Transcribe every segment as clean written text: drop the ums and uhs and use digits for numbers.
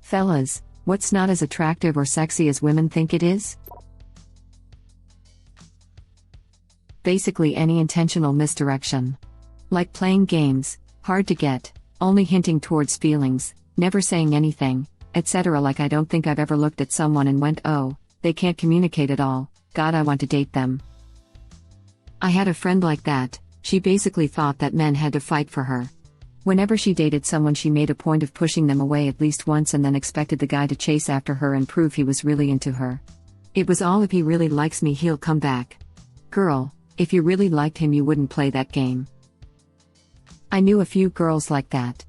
Fellas, what's not as attractive or sexy as women think it is? Basically any intentional misdirection. Like playing games, hard to get, only hinting towards feelings, never saying anything, etc. Like I don't think I've ever looked at someone and went, oh, they can't communicate at all, God, I want to date them. I had a friend like that. She basically thought that men had to fight for her. Whenever she dated someone, she made a point of pushing them away at least once and then expected the guy to chase after her and prove he was really into her. It was all, if he really likes me, he'll come back. Girl, if you really liked him, you wouldn't play that game. I knew a few girls like that.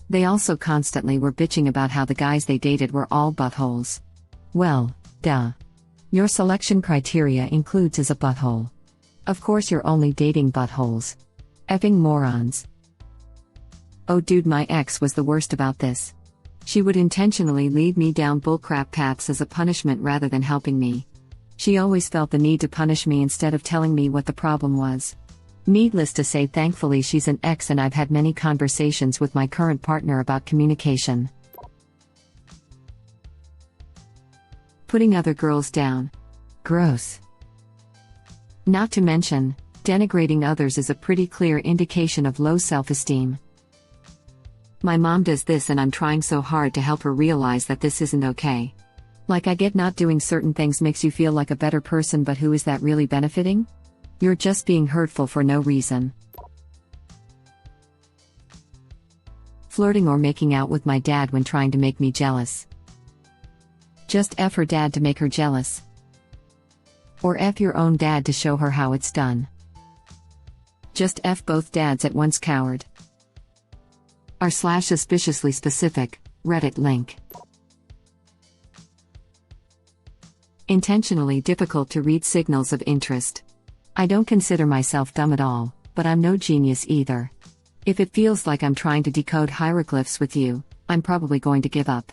They also constantly were bitching about how the guys they dated were all buttholes. Well, duh. Your selection criteria includes as a butthole. Of course you're only dating buttholes. Effing morons. Oh dude, my ex was the worst about this. She would intentionally lead me down bullcrap paths as a punishment rather than helping me. She always felt the need to punish me instead of telling me what the problem was. Needless to say, thankfully she's an ex and I've had many conversations with my current partner about communication. Putting other girls down. Gross. Not to mention, denigrating others is a pretty clear indication of low self-esteem. My mom does this and I'm trying so hard to help her realize that this isn't okay. Like, I get not doing certain things makes you feel like a better person, but who is that really benefiting? You're just being hurtful for no reason. Flirting or making out with my dad when trying to make me jealous. Just F her dad to make her jealous. Or F your own dad to show her how it's done. Just F both dads at once, coward. r/suspiciously specific, Reddit link. Intentionally difficult to read signals of interest. I don't consider myself dumb at all, but I'm no genius either. If it feels like I'm trying to decode hieroglyphs with you, I'm probably going to give up.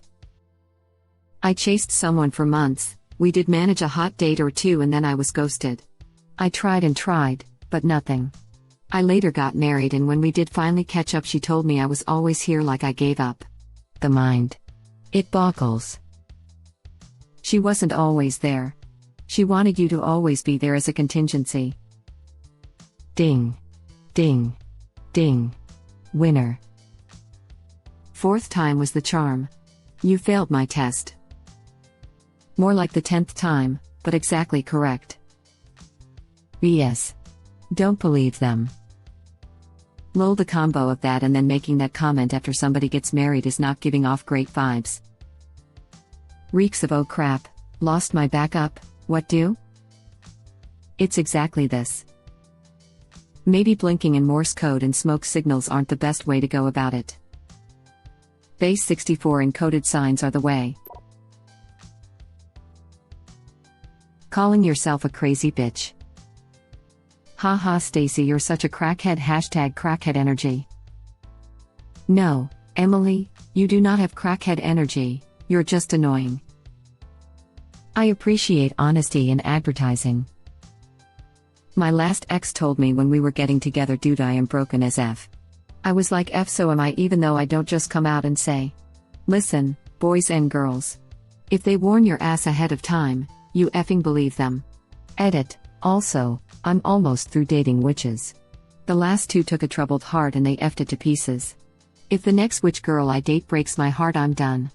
I chased someone for months. We did manage a hot date or two and then I was ghosted. I tried and tried, but nothing. I later got married and when we did finally catch up, she told me I was always here, like I gave up. The mind. It boggles. She wasn't always there. She wanted you to always be there as a contingency. Ding. Ding. Ding. Winner. Fourth time was the charm. You failed my test. More like the 10th time, but exactly correct. BS. Don't believe them. Lol, the combo of that and then making that comment after somebody gets married is not giving off great vibes. Reeks of oh crap, lost my backup, what do? It's exactly this. Maybe blinking in Morse code and smoke signals aren't the best way to go about it. Base 64 encoded signs are the way. Calling yourself a crazy bitch. Haha Stacy, you're such a crackhead, #crackhead energy. No, Emily, you do not have crackhead energy, you're just annoying. I appreciate honesty in advertising. My last ex told me when we were getting together, dude, I am broken as F. I was like, F so am I, even though I don't just come out and say. Listen, boys and girls. If they warn your ass ahead of time, you effing believe them. Edit. Also, I'm almost through dating witches. The last two took a troubled heart and they effed it to pieces. If the next witch girl I date breaks my heart, I'm done.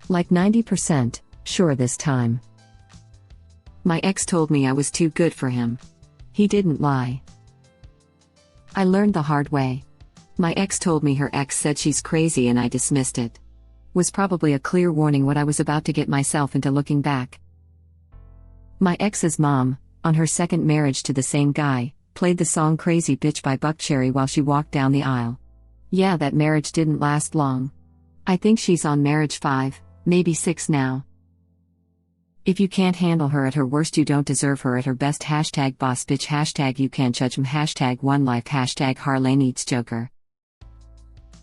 Like 90%, sure this time. My ex told me I was too good for him. He didn't lie. I learned the hard way. My ex told me her ex said she's crazy and I dismissed it. Was probably a clear warning what I was about to get myself into looking back. My ex's mom, on her second marriage to the same guy, played the song Crazy Bitch by Buckcherry while she walked down the aisle. Yeah, that marriage didn't last long. I think she's on marriage 5, maybe 6 now. If you can't handle her at her worst, you don't deserve her at her best. #boss bitch, #you can't judge him, #one life, #Harlane eats Joker.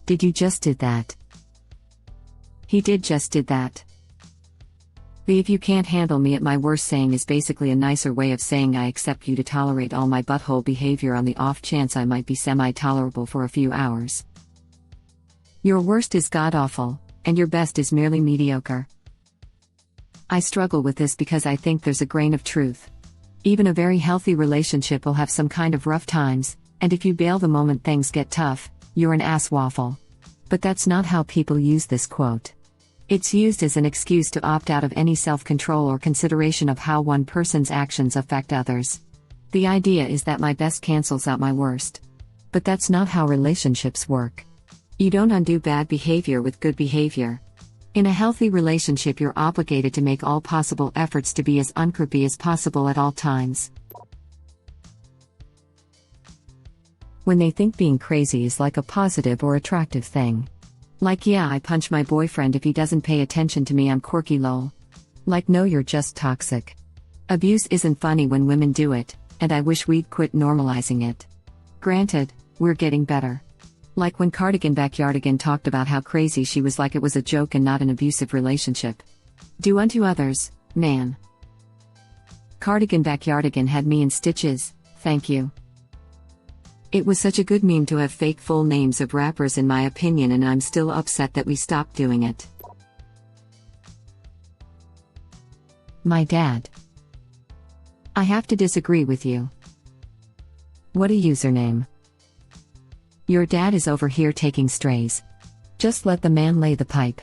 Did you just did that? He did just did that. The if you can't handle me at my worst saying is basically a nicer way of saying I accept you to tolerate all my butthole behavior on the off chance I might be semi-tolerable for a few hours. Your worst is god-awful, and your best is merely mediocre. I struggle with this because I think there's a grain of truth. Even a very healthy relationship will have some kind of rough times, and if you bail the moment things get tough, you're an ass waffle. But that's not how people use this quote. It's used as an excuse to opt out of any self-control or consideration of how one person's actions affect others. The idea is that my best cancels out my worst. But that's not how relationships work. You don't undo bad behavior with good behavior. In a healthy relationship, you're obligated to make all possible efforts to be as uncreepy as possible at all times. When they think being crazy is like a positive or attractive thing. Like, yeah, I punch my boyfriend if he doesn't pay attention to me, I'm quirky lol. Like, no, you're just toxic. Abuse isn't funny when women do it, and I wish we'd quit normalizing it. Granted, we're getting better. Like when Cardigan Backyardigan talked about how crazy she was, like it was a joke and not an abusive relationship. Do unto others, man. Cardigan Backyardigan had me in stitches, thank you. It was such a good meme to have fake full names of rappers in my opinion, and I'm still upset that we stopped doing it. My dad. I have to disagree with you. What a username. Your dad is over here taking strays. Just let the man lay the pipe.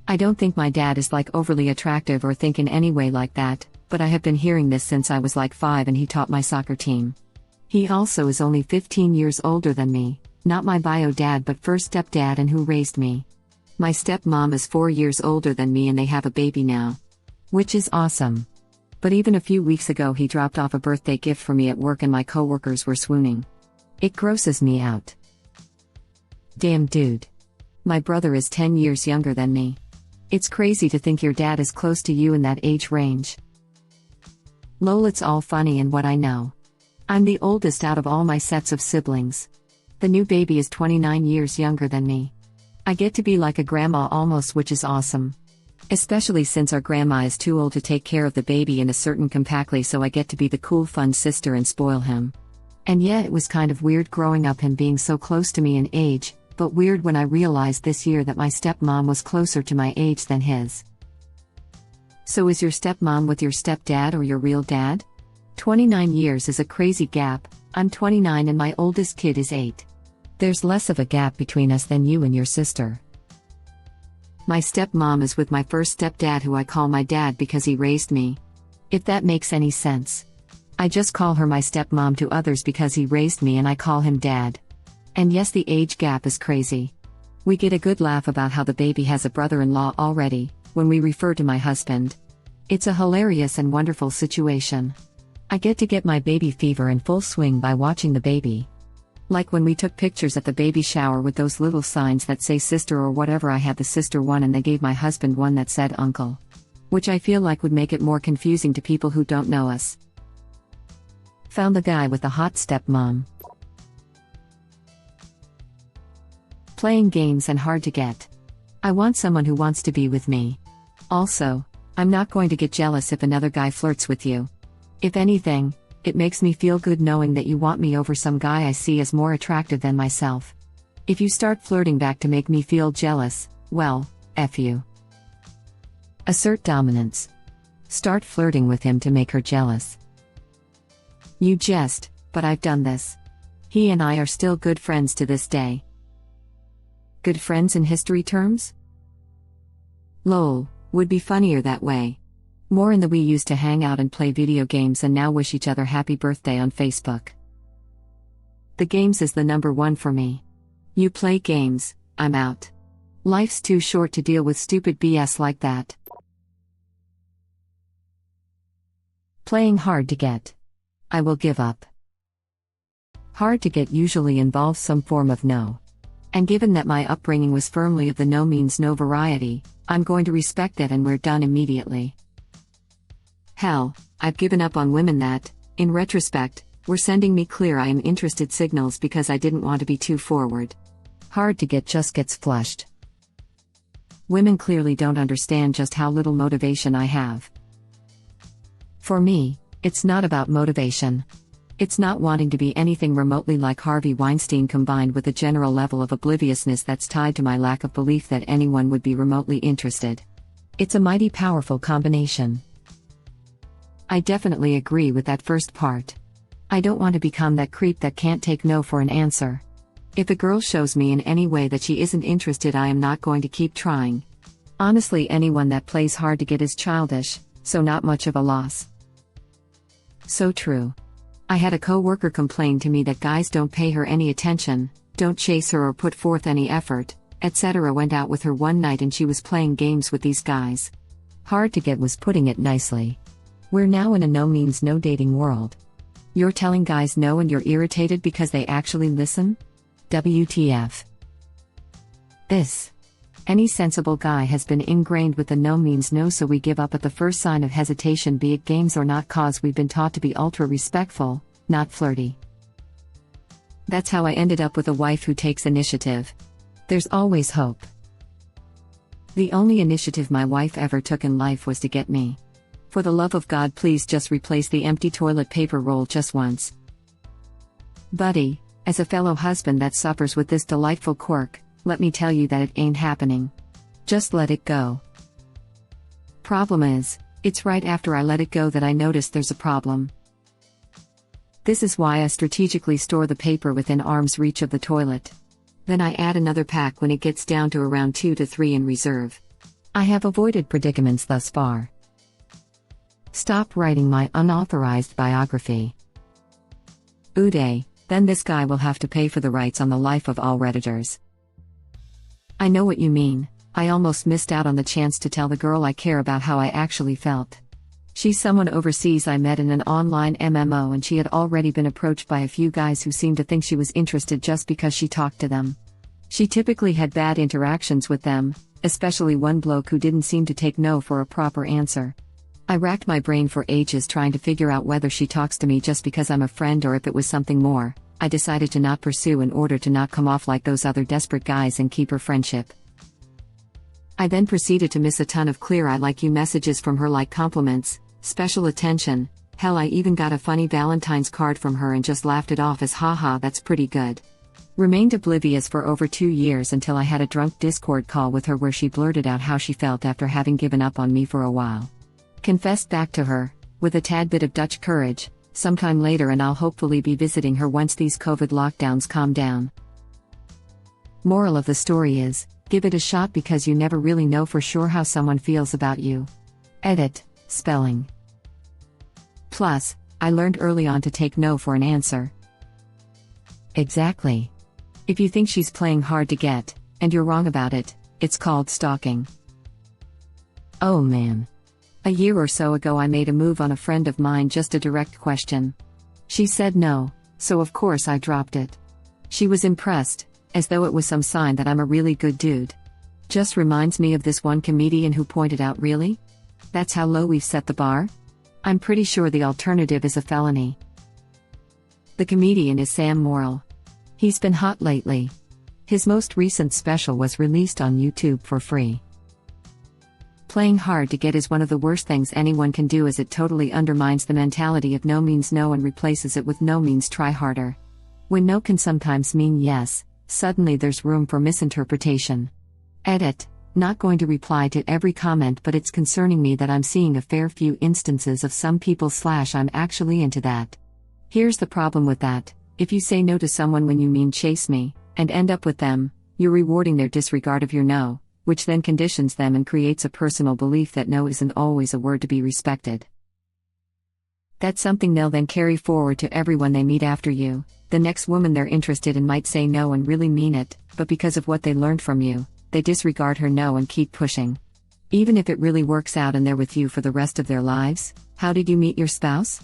I don't think my dad is like overly attractive or think in any way like that, but I have been hearing this since I was like 5 and he taught my soccer team. He also is only 15 years older than me, not my bio dad but first stepdad and who raised me. My stepmom is 4 years older than me and they have a baby now. Which is awesome. But even a few weeks ago he dropped off a birthday gift for me at work and my coworkers were swooning. It grosses me out. Damn dude. My brother is 10 years younger than me. It's crazy to think your dad is close to you in that age range. Lol, it's all funny and what I know. I'm the oldest out of all my sets of siblings. The new baby is 29 years younger than me. I get to be like a grandma almost, which is awesome. Especially since our grandma is too old to take care of the baby in a certain compactly, so I get to be the cool fun sister and spoil him. And yeah, it was kind of weird growing up him being so close to me in age, but weird when I realized this year that my stepmom was closer to my age than his. So is your stepmom with your stepdad or your real dad? 29 years is a crazy gap. I'm 29 and my oldest kid is 8. There's less of a gap between us than you and your sister. My stepmom is with my first stepdad, who I call my dad because he raised me. If that makes any sense. I just call her my stepmom to others because he raised me and I call him dad. And yes, the age gap is crazy. We get a good laugh about how the baby has a brother-in-law already, when we refer to my husband. It's a hilarious and wonderful situation. I get my baby fever in full swing by watching the baby. Like when we took pictures at the baby shower with those little signs that say sister or whatever, I had the sister one and they gave my husband one that said uncle. Which I feel like would make it more confusing to people who don't know us. Found the guy with the hot stepmom. Playing games and hard to get. I want someone who wants to be with me. Also, I'm not going to get jealous if another guy flirts with you. If anything, it makes me feel good knowing that you want me over some guy I see as more attractive than myself. If you start flirting back to make me feel jealous, well, F you. Assert dominance. Start flirting with him to make her jealous. You jest, but I've done this. He and I are still good friends to this day. Good friends in history terms? Lol, would be funnier that way. More in the we used to hang out and play video games and now wish each other happy birthday on Facebook. The games is the number one for me. You play games, I'm out. Life's too short to deal with stupid BS like that. Playing hard to get. I will give up. Hard to get usually involves some form of no. And given that my upbringing was firmly of the no means no variety, I'm going to respect it and we're done immediately. Hell, I've given up on women that, in retrospect, were sending me clear I am interested signals because I didn't want to be too forward. Hard to get just gets flushed. Women clearly don't understand just how little motivation I have. For me, it's not about motivation. It's not wanting to be anything remotely like Harvey Weinstein combined with a general level of obliviousness that's tied to my lack of belief that anyone would be remotely interested. It's a mighty powerful combination. I definitely agree with that first part. I don't want to become that creep that can't take no for an answer. If a girl shows me in any way that she isn't interested, I am not going to keep trying. Honestly, anyone that plays hard to get is childish, so not much of a loss. So true. I had a coworker complain to me that guys don't pay her any attention, don't chase her or put forth any effort, etc. Went out with her one night and she was playing games with these guys. Hard to get was putting it nicely. We're now in a no means no dating world. You're telling guys no and you're irritated because they actually listen? WTF. Any sensible guy has been ingrained with the no means no, so we give up at the first sign of hesitation, be it games or not, cause we've been taught to be ultra respectful, not flirty. That's how I ended up with a wife who takes initiative. There's always hope. The only initiative my wife ever took in life was to get me. For the love of God, please just replace the empty toilet paper roll just once. Buddy, as a fellow husband that suffers with this delightful quirk, let me tell you that it ain't happening. Just let it go. Problem is, it's right after I let it go that I notice there's a problem. This is why I strategically store the paper within arm's reach of the toilet. Then I add another pack when it gets down to around 2 to 3 in reserve. I have avoided predicaments thus far. Stop writing my unauthorized biography. Uday, then this guy will have to pay for the rights on the life of all Redditors. I know what you mean. I almost missed out on the chance to tell the girl I care about how I actually felt. She's someone overseas I met in an online MMO, and she had already been approached by a few guys who seemed to think she was interested just because she talked to them. She typically had bad interactions with them, especially one bloke who didn't seem to take no for a proper answer. I racked my brain for ages trying to figure out whether she talks to me just because I'm a friend or if it was something more. I decided to not pursue in order to not come off like those other desperate guys and keep her friendship. I then proceeded to miss a ton of clear "I like you" messages from her, like compliments, special attention. Hell, I even got a funny Valentine's card from her and just laughed it off as haha, that's pretty good. Remained oblivious for over 2 years until I had a drunk Discord call with her where she blurted out how she felt after having given up on me for a while. Confessed back to her, with a tad bit of Dutch courage, sometime later, and I'll hopefully be visiting her once these COVID lockdowns calm down. Moral of the story is, give it a shot because you never really know for sure how someone feels about you. Edit, spelling. Plus, I learned early on to take no for an answer. Exactly. If you think she's playing hard to get, and you're wrong about it, it's called stalking. Oh man. A year or so ago I made a move on a friend of mine, just a direct question. She said no, so of course I dropped it. She was impressed, as though it was some sign that I'm a really good dude. Just reminds me of this one comedian who pointed out, really? That's how low we've set the bar? I'm pretty sure the alternative is a felony. The comedian is Sam Morrill. He's been hot lately. His most recent special was released on YouTube for free. Playing hard to get is one of the worst things anyone can do, as it totally undermines the mentality of no means no and replaces it with no means try harder. When no can sometimes mean yes, suddenly there's room for misinterpretation. Edit, not going to reply to every comment, but it's concerning me that I'm seeing a fair few instances of some people / I'm actually into that. Here's the problem with that: if you say no to someone when you mean chase me, and end up with them, you're rewarding their disregard of your no, which then conditions them and creates a personal belief that no isn't always a word to be respected. That's something they'll then carry forward to everyone they meet after you. The next woman they're interested in might say no and really mean it, but because of what they learned from you, they disregard her no and keep pushing. Even if it really works out and they're with you for the rest of their lives, "How did you meet your spouse?"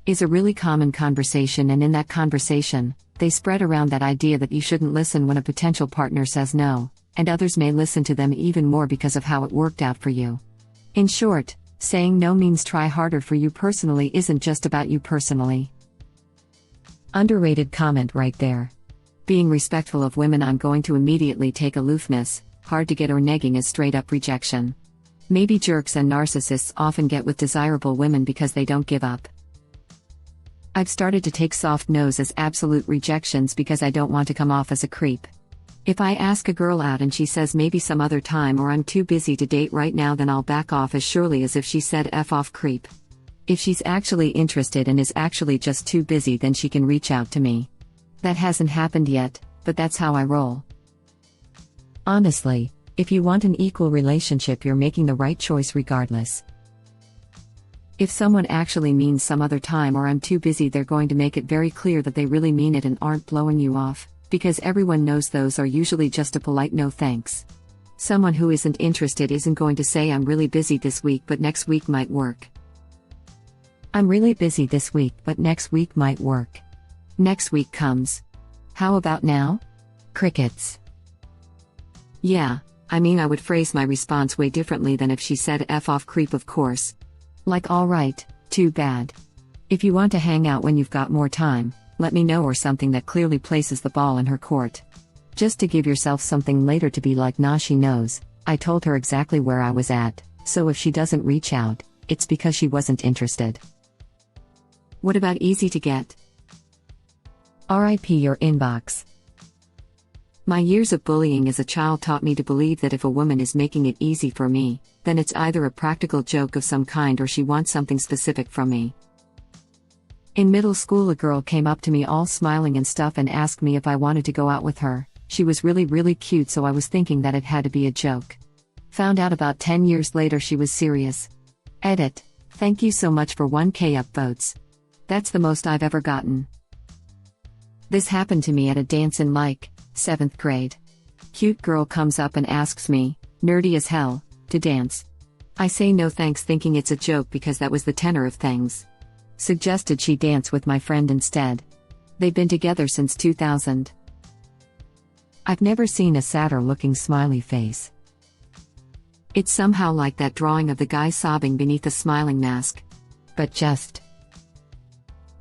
is a really common conversation, and in that conversation, they spread around that idea that you shouldn't listen when a potential partner says no, and others may listen to them even more because of how it worked out for you. In short, saying no means try harder for you personally isn't just about you personally. Underrated comment right there. Being respectful of women, I'm going to immediately take aloofness. Hard to get or negging is straight up rejection. Maybe jerks and narcissists often get with desirable women because they don't give up. I've started to take soft no's as absolute rejections because I don't want to come off as a creep. If I ask a girl out and she says maybe some other time or I'm too busy to date right now, then I'll back off as surely as if she said F off creep. If she's actually interested and is actually just too busy, then she can reach out to me. That hasn't happened yet, but that's how I roll. Honestly, if you want an equal relationship, you're making the right choice regardless. If someone actually means some other time or I'm too busy, they're going to make it very clear that they really mean it and aren't blowing you off, because everyone knows those are usually just a polite no thanks. Someone who isn't interested isn't going to say I'm really busy this week but next week might work. I'm really busy this week but next week might work. Next week comes. How about now? Crickets. Yeah, I mean, I would phrase my response way differently than if she said F off creep, of course. Like, alright, too bad. If you want to hang out when you've got more time, let me know, or something that clearly places the ball in her court. Just to give yourself something later to be like, nah, she knows, I told her exactly where I was at, so if she doesn't reach out, it's because she wasn't interested. What about easy to get? RIP your inbox. My years of bullying as a child taught me to believe that if a woman is making it easy for me, then it's either a practical joke of some kind or she wants something specific from me. In middle school, a girl came up to me all smiling and stuff and asked me if I wanted to go out with her. She was really cute, so I was thinking that it had to be a joke. Found out about 10 years later she was serious. Edit. Thank you so much for 1K upvotes. That's the most I've ever gotten. This happened to me at a dance in 7th grade. Cute girl comes up and asks me, nerdy as hell, to dance. I say no thanks, thinking it's a joke because that was the tenor of things. Suggested she dance with my friend instead. They've been together since 2000. I've never seen a sadder looking smiley face. It's somehow like that drawing of the guy sobbing beneath a smiling mask. But just.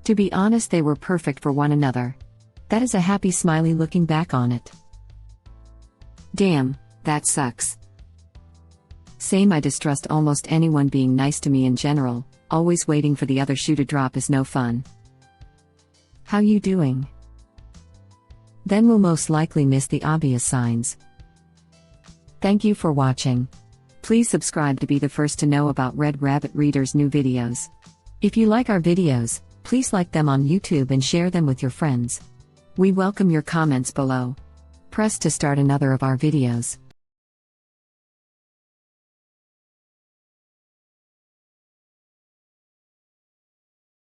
To be honest, they were perfect for one another. That is a happy smiley looking back on it. Damn, that sucks. Same, I distrust almost anyone being nice to me in general. Always waiting for the other shoe to drop is no fun. How you doing? Then we'll most likely miss the obvious signs. Thank you for watching. Please subscribe to be the first to know about Red Rabbit Reader's new videos. If you like our videos, please like them on YouTube and share them with your friends. We welcome your comments below. Press to start another of our videos.